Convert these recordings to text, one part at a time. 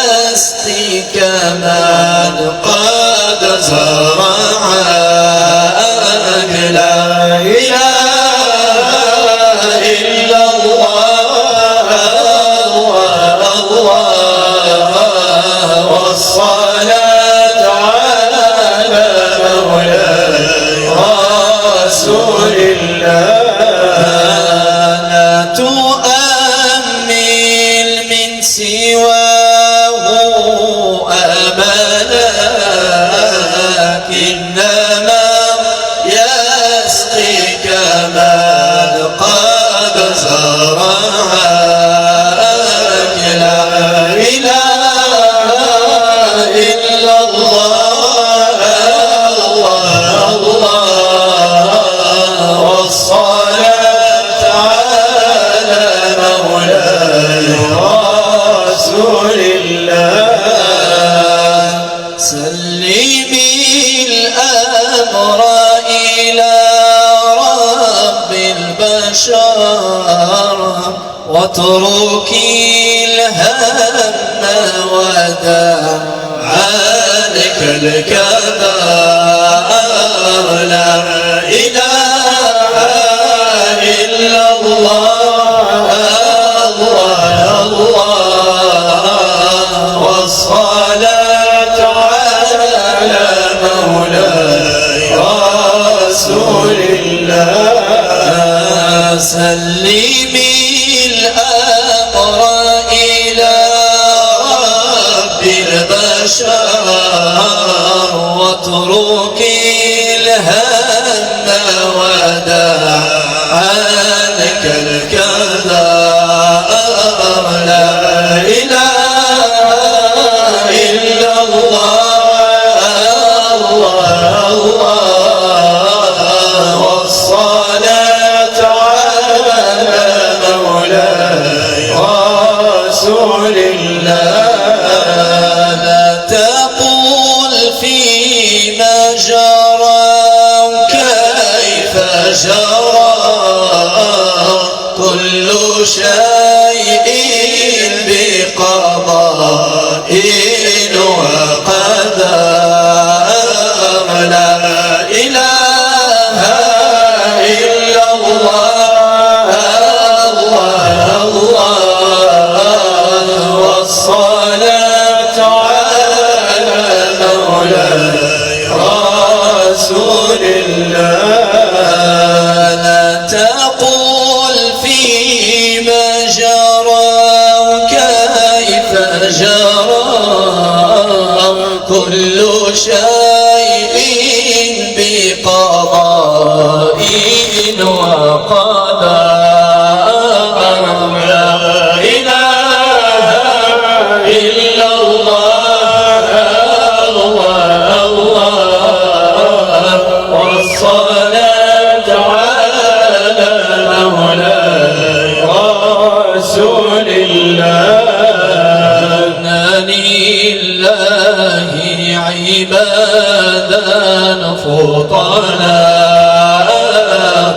يسقيك من قد زرعك. لا إله إلا الله والصلاة على مولاي رسول الله. لا تؤمل من سواه أملك، إنما يسقيك من قد زرعك. لا إله إلا الله والصلاة على مولاي رسول الله. سلمي الأمر إلى رب البشر واتركي الهم ودع عنك الكبائر. لا إله إلا الله والصلاة على مولاي رسول الله. سلمي الأمر إلى رب البشر واتركي الهم ودع عنك الكدر. لا إله إلا الله والصلاة على مولاي رسول الله. لا تقل فيما جرى كيف جرى، كل شيء بقضاء وقدر. لا إله إلا الله والصلاة على مولاي رسول الله. لا تقل فيما جرى كيف جرى، كل شيء بقضاء وقدر. لا إله إلا الله والصلاة على مولاي رسول الله. لله عبادا فطنا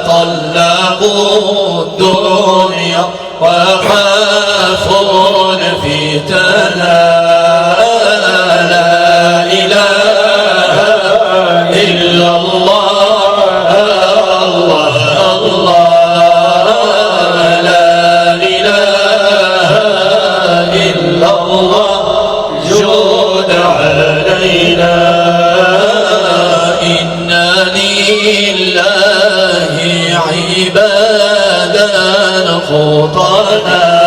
طلقوا الدنيا وخافوا الفتنا. لا إله إلا الله لا إله إلا الله جود علينا. إنا لله عبادا فطنا